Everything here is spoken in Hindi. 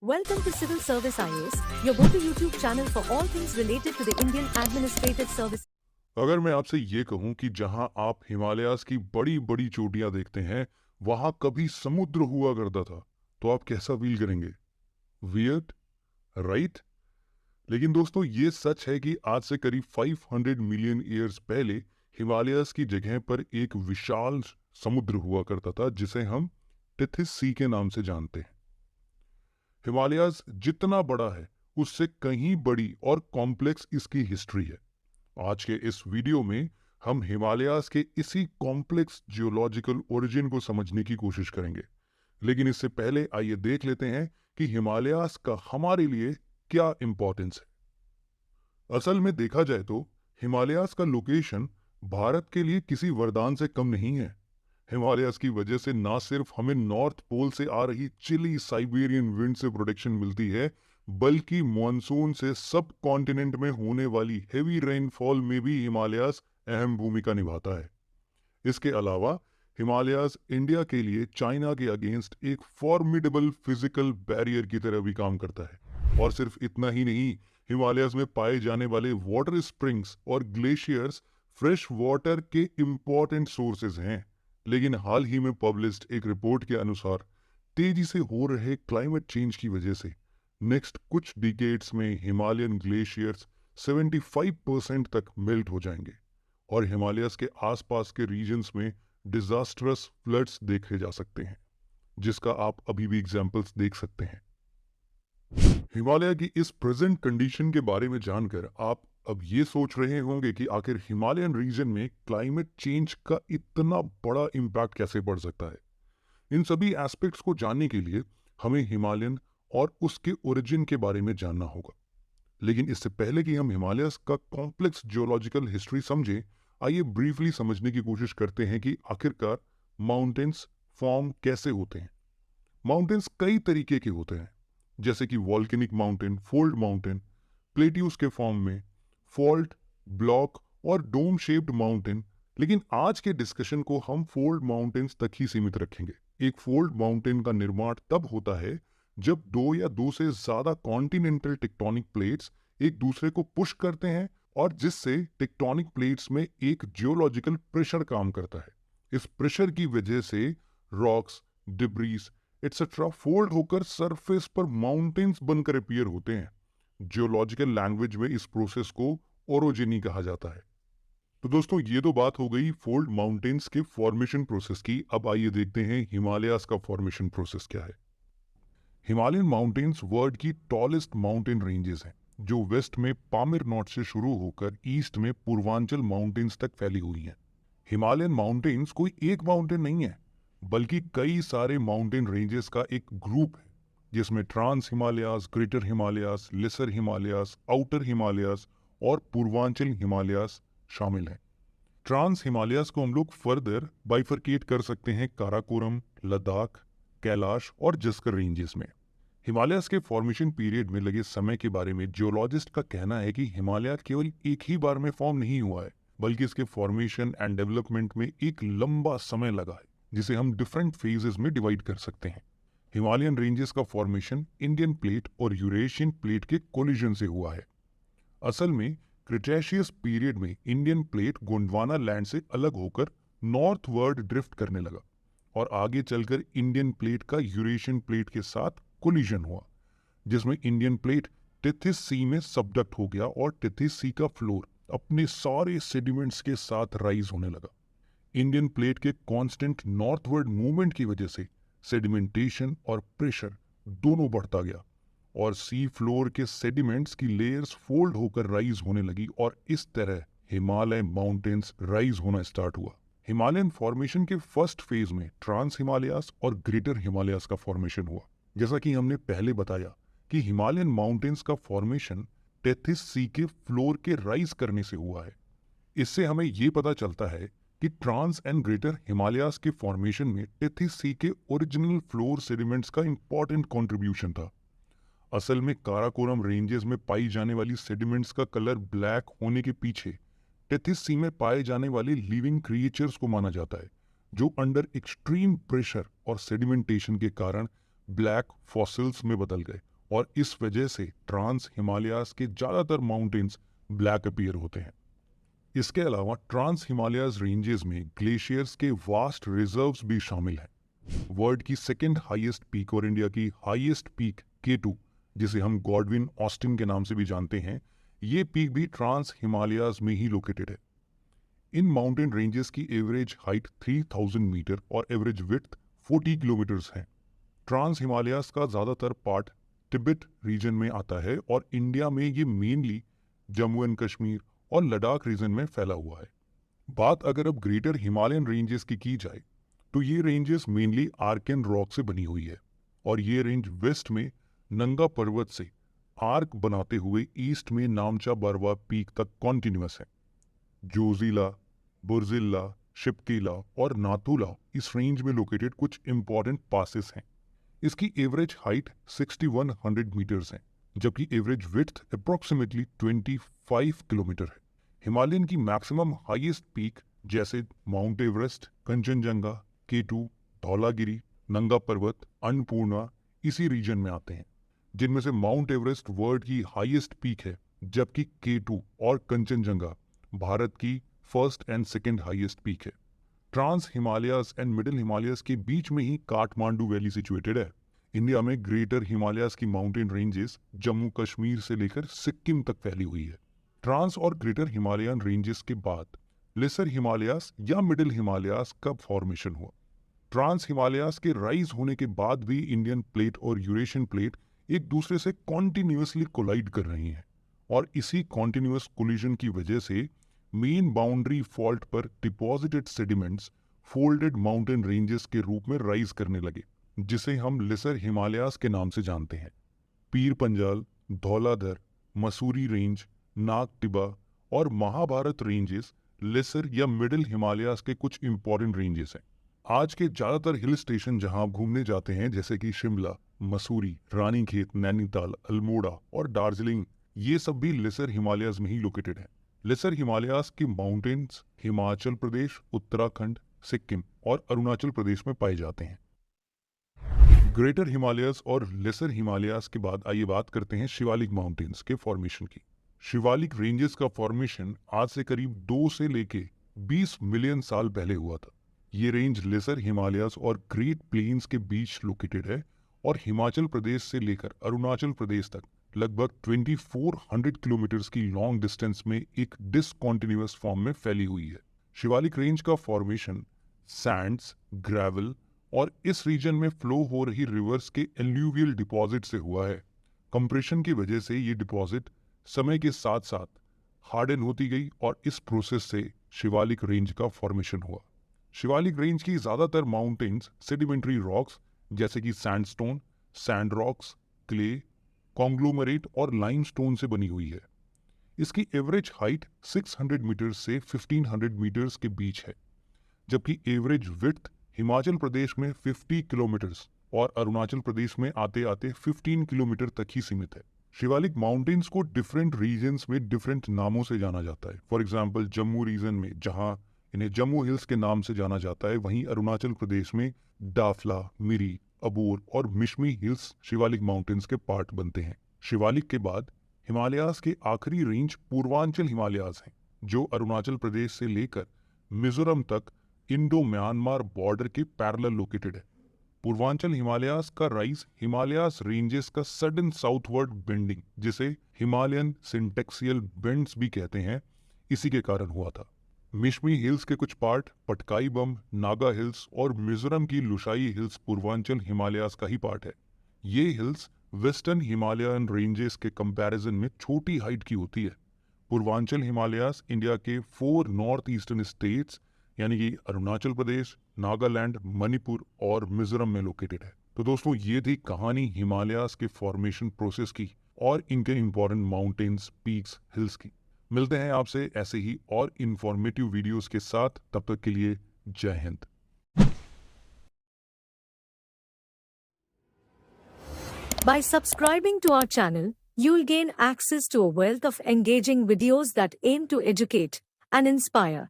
Welcome to Civil Service IAS, your go-to YouTube channel for all things related to the Indian Administrative Service. अगर मैं आपसे ये कहूं कि जहां आप हिमालयाज की बड़ी बड़ी चोटियां देखते हैं वहां कभी समुद्र हुआ करता था, तो आप कैसा फील करेंगे? Weird, right? लेकिन दोस्तों, ये सच है कि आज से करीब 500 मिलियन ईयर्स पहले हिमालयाज की जगह पर एक विशाल समुद्र हुआ करता था जिसे हम टिथिस सी के नाम से जानते हैं। हिमालयाज जितना बड़ा है उससे कहीं बड़ी और कॉम्प्लेक्स इसकी हिस्ट्री है। आज के इस वीडियो में हम हिमालयाज के इसी कॉम्प्लेक्स जियोलॉजिकल ओरिजिन को समझने की कोशिश करेंगे। लेकिन इससे पहले आइए देख लेते हैं कि हिमालयाज का हमारे लिए क्या इंपॉर्टेंस है। असल में देखा जाए तो हिमालयाज का लोकेशन भारत के लिए किसी वरदान से कम नहीं है। हिमालयाज की वजह से ना सिर्फ हमें नॉर्थ पोल से आ रही चिली साइबेरियन विंड से प्रोटेक्शन मिलती है, बल्कि मॉनसून से सब कॉन्टिनेंट में होने वाली हेवी रेनफॉल में भी हिमालयाज अहम भूमिका निभाता है। इसके अलावा हिमालयाज इंडिया के लिए चाइना के अगेंस्ट एक फॉर्मिडेबल फिजिकल बैरियर की तरह भी काम करता है। और सिर्फ इतना ही नहीं, हिमालयाज में पाए जाने वाले वाटर स्प्रिंग्स और ग्लेशियर्स फ्रेश वाटर के इंपॉर्टेंट सोर्सेज हैं। लेकिन हाल ही में पब्लिश्ड एक रिपोर्ट के अनुसार तेजी से हो रहे क्लाइमेट चेंज की वजह से नेक्स्ट कुछ डिकेड्स में हिमालयन ग्लेशियर्स 75% तक मेल्ट हो जाएंगे और हिमालयस के आसपास के रीजन्स में डिजास्टरस फ्लड्स देखे जा सकते हैं, जिसका आप अभी भी एग्जांपल्स देख सकते हैं। हिमालय की इस प्रेजेंट कंडीशन के बारे में जानकर आप अब ये सोच रहे होंगे कि आखिर हिमालयन रीजन में क्लाइमेट चेंज का इतना बड़ा इम्पैक्ट कैसे पड़ सकता है। इन सभी एस्पेक्ट्स को जानने के लिए हमें हिमालयन और उसके ओरिजिन के बारे में जानना होगा। लेकिन इससे पहले कि हम हिमालयस का कॉम्प्लेक्स जियोलॉजिकल हिस्ट्री समझें, आइए ब्रीफली समझने की कोशिश करते हैं कि आखिरकार माउंटेन्स फॉर्म कैसे होते हैं। माउंटेन्स कई तरीके के होते हैं, जैसे कि volcanic mountain, fold mountain, plateaus के फॉर्म में, फॉल्ट, ब्लॉक और डोम शेप्ड माउंटेन। लेकिन आज के डिस्कशन को हम फोल्ड माउंटेन्स तक ही सीमित रखेंगे। एक फोल्ड माउंटेन का निर्माण तब होता है जब दो या दो से ज्यादा कॉन्टिनेंटल टेक्टोनिक प्लेट्स एक दूसरे को पुश करते हैं और जिससे टेक्टोनिक प्लेट्स में एक जियोलॉजिकल प्रेशर काम करता है। इस प्रेशर की वजह से रॉक्स, डिब्रीज एटसेट्रा फोल्ड होकर सरफेस पर माउंटेन्स बनकर अपीयर होते हैं। जियोलॉजिकल लैंग्वेज में इस प्रोसेस को ओरोजेनी कहा जाता है। तो दोस्तों, ये तो बात हो गई फोल्ड माउंटेन्स के फॉर्मेशन प्रोसेस की। अब आइए देखते हैं हिमालयास का फॉर्मेशन प्रोसेस क्या है। हिमालयन माउंटेन्स वर्ल्ड की टॉलेस्ट माउंटेन रेंजेस हैं, जो वेस्ट में पामिर नॉट से शुरू होकर ईस्ट में पूर्वांचल माउंटेन्स तक फैली हुई हैं। हिमालयन माउंटेन्स कोई एक माउंटेन नहीं है, बल्कि कई सारे माउंटेन रेंजेस का एक ग्रुप है, जिसमें trans Himalayas, greater Himalayas, lesser Himalayas, outer Himalayas और पूर्वांचल हिमालयास शामिल हैं। ट्रांस हिमालयास को हम लोग फर्दर बाइफरकेट कर सकते हैं काराकोरम, लद्दाख, कैलाश और जस्कर रेंजेस में। हिमालयास के फॉर्मेशन पीरियड में लगे समय के बारे में जियोलॉजिस्ट का कहना है कि हिमालय केवल एक ही बार में फॉर्म नहीं हुआ है, बल्कि इसके फॉर्मेशन एंड डेवलपमेंट में एक लंबा समय लगा है, जिसे हम डिफरेंट फेजेस में डिवाइड कर सकते हैं। हिमालयन रेंजेस का फॉर्मेशन इंडियन प्लेट और यूरेशियन प्लेट के कोलिजन से हुआ है। असल में क्रिटेशियस पीरियड में इंडियन प्लेट गोंडवाना लैंड से अलग होकर नॉर्थवर्ड ड्रिफ्ट करने लगा और आगे चलकर इंडियन प्लेट का यूरेशियन प्लेट के साथ कोलिजन हुआ, जिसमें इंडियन प्लेट टिथिस सी में सबडक्ट हो गया और टिथिस सी का फ्लोर अपने सारे सेडिमेंट्स के साथ राइज होने लगा। इंडियन प्लेट के कांस्टेंट नॉर्थवर्ड मूवमेंट की वजह से सेडिमेंटेशन और प्रेशर दोनों बढ़ता गया और सी फ्लोर के सेडिमेंट्स की लेयर्स फोल्ड होकर राइज होने लगी और इस तरह हिमालय माउंटेन्स राइज होना स्टार्ट हुआ। हिमालयन फॉर्मेशन के फर्स्ट फेज में ट्रांस हिमालयास और ग्रेटर हिमालयास का फॉर्मेशन हुआ। जैसा कि हमने पहले बताया कि हिमालयन माउंटेन्स का फॉर्मेशन टेथिस सी के फ्लोर के राइज करने से हुआ है। इससे हमें ये पता चलता है कि ट्रांस एंड ग्रेटर हिमालयास के फॉर्मेशन में टेथिस सी के ओरिजिनल फ्लोर सेडिमेंट्स का इंपॉर्टेंट कंट्रीब्यूशन था। असल में काराकोरम रेंजेस में पाई जाने वाली सेडिमेंट्स का कलर ब्लैक होने के पीछे टेथिस सी में पाए जाने वाले लिविंग क्रिएचर्स को माना जाता है, जो अंडर एक्सट्रीम प्रेशर और सेडिमेंटेशन के कारण ब्लैक फॉसिल्स में बदल गए और इस वजह से ट्रांस हिमालयाज के ज़्यादातर माउंटेन्स ब्लैक अपीयर होते हैं। इसके अलावा ट्रांस हिमालयाज रेंजेस में ग्लेशियर्स के वास्ट रिजर्व्स भी शामिल हैं। वर्ल्ड की सेकेंड हाईएस्ट पीक और इंडिया की हाईएस्ट पीक K2, जिसे हम गॉडविन ऑस्टिन के नाम से भी जानते हैं, ये पीक भी ट्रांस हिमालयाज में ही लोकेटेड है। इन माउंटेन रेंजेस की एवरेज हाइट 3000 मीटर और एवरेज विड्थ 40 किलोमीटर्स है। ट्रांस हिमालयाज का ज़्यादातर पार्ट तिब्बत रीजन में आता है और इंडिया में ये मेनली जम्मू एंड कश्मीर और लद्दाख रीजन में फैला हुआ है। बात अगर अब ग्रेटर हिमालयन रेंजेस की जाए तो ये रेंजेस मेनली आर्कन रॉक से बनी हुई है और ये रेंज वेस्ट में नंगा पर्वत से आर्क बनाते हुए ईस्ट में नामचा बरवा पीक तक कॉन्टिन्यूअस है। जोजिला, बुर्जिल्ला, शिपकीला और नाथुला इस रेंज में लोकेटेड कुछ इंपॉर्टेंट पासेस हैं। इसकी एवरेज हाइट 6100 मीटर्स है, जबकि एवरेज विड्थ अप्रॉक्सीमेटली 25 किलोमीटर है। हिमालयन की मैक्सिमम हाईएस्ट पीक जैसे mount Everest, Kanchenjunga, K2, Dhaulagiri, नंगा पर्वत, अन्नपूर्णा इसी रीजन में आते हैं, जिनमें से माउंट एवरेस्ट वर्ल्ड की हाईएस्ट पीक है, जबकि K2 और कंचनजंगा भारत की first and second highest peak है। Trans Himalayas and middle Himalayas के बीच में ही काठमांडू वैली सिचुएटेड है। इंडिया में ग्रेटर हिमालयाज की माउंटेन रेंजेस जम्मू कश्मीर से लेकर सिक्किम तक फैली हुई है। ट्रांस और ग्रेटर हिमालयन रेंजेस के बाद लेसर हिमालयाज या मिडिल हिमालयाज का फॉर्मेशन हुआ। ट्रांस हिमालयाज के राइज होने के बाद भी इंडियन प्लेट और यूरेशियन प्लेट एक दूसरे से कॉन्टिन्यूसली कोलाइड कर रही हैं और इसी कॉन्टिन्यूस कोलिजन की वजह से मेन बाउंड्री फॉल्ट पर deposited sediments folded mountain ranges के रूप में राइज करने लगे, जिसे हम लेसर हिमालयाज के नाम से जानते हैं। पीर पंजाल, धौलाधर, मसूरी रेंज, नाग टिबा और महाभारत रेंजेस लेसर या मिडिल हिमालयाज के कुछ इंपॉर्टेंट रेंजेस हैं। आज के ज़्यादातर हिल स्टेशन जहां आप घूमने जाते हैं, जैसे कि शिमला, मसूरी, रानीखेत, नैनीताल, अल्मोड़ा और दार्जिलिंग, ये सब भी लेसर हिमालयाज में ही लोकेटेड हैं। लेसर हिमालयाज की माउंटेन्स हिमाचल प्रदेश, उत्तराखंड, सिक्किम और अरुणाचल प्रदेश में पाए जाते हैं। ग्रेटर हिमालयाज और लेसर हिमालयाज के बाद आइए बात करते हैं शिवालिक माउंटेन्स के फॉर्मेशन की। शिवालिक रेंजेस का फॉर्मेशन आज से करीब 2 से लेके 20 मिलियन साल पहले हुआ था। ये रेंज लेसर हिमालयाज और ग्रेट प्लेन्स के बीच लोकेटेड है और हिमाचल प्रदेश से लेकर अरुणाचल प्रदेश तक लगभग 2400 किलोमीटर्स की लॉन्ग डिस्टेंस में एक डिसकॉन्टिन्यूअस फॉर्म में फैली हुई है। शिवालिक रेंज का फॉर्मेशन सैंड्स, ग्रेवल और इस रीजन में फ्लो हो रही रिवर्स के एल्यूवियल डिपॉजिट से हुआ है। कंप्रेशन की वजह से ये डिपॉजिट समय के साथ साथ हार्डन होती गई और इस प्रोसेस से शिवालिक रेंज का फॉर्मेशन हुआ। शिवालिक रेंज की ज़्यादातर माउंटेन्स सेडिमेंट्री रॉक्स जैसे कि sandstone, sand rocks, clay, conglomerate और लाइमस्टोन से बनी हुई है। इसकी एवरेज हाइट 600 मीटर से 1500 मीटर्स के बीच है, जबकि एवरेज विड्थ हिमाचल प्रदेश में 50 किलोमीटर्स और अरुणाचल प्रदेश में आते आते 15 किलोमीटर तक ही सीमित है। शिवालिक माउंटेन्स को डिफरेंट रीजन्स में डिफरेंट नामों से जाना जाता है। फॉर एग्जांपल जम्मू रीजन में जहां इन्हें जम्मू हिल्स के नाम से जाना जाता है, वहीं अरुणाचल प्रदेश में दाफला, मिरी, अबोर और मिशमी हिल्स शिवालिक माउंटेन्स के पार्ट बनते हैं। शिवालिक के बाद हिमालयाज के आखिरी रेंज पूर्वांचल हिमालयाज हैं, जो अरुणाचल प्रदेश से लेकर मिजोरम तक इंडो म्यांमार बॉर्डर के पैरेलल लोकेटेड है। पूर्वांचल हिमालयाज का राइज हिमालयाज रेंजेस का सडन साउथवर्ड बेंडिंग, जिसे हिमालयन सिंटेक्सियल बेंड्स भी कहते हैं, इसी के कारण हुआ था। मिशमी हिल्स के कुछ पार्ट पटकाई बम, नागा हिल्स और मिजोरम की लुशाई हिल्स पूर्वांचल हिमालयाज का ही पार्ट है। ये हिल्स वेस्टर्न हिमालयन रेंजेस के कंपैरिजन में छोटी हाइट की होती है। पूर्वांचल हिमालयाज इंडिया के 4 नॉर्थ ईस्टर्न स्टेट्स यानी कि अरुणाचल प्रदेश, नागालैंड, मणिपुर और मिजोरम में लोकेटेड है। तो दोस्तों, ये थी कहानी हिमालयाज के फॉर्मेशन प्रोसेस की और इनके इंपॉर्टेंट माउंटेन्स, पीक्स, हिल्स की। मिलते हैं आपसे ऐसे ही और इंफॉर्मेटिव वीडियोस के साथ। तब तक के लिए जय Hind. By subscribing to our channel, you'll gain access to a wealth of engaging videos that aim to educate and inspire.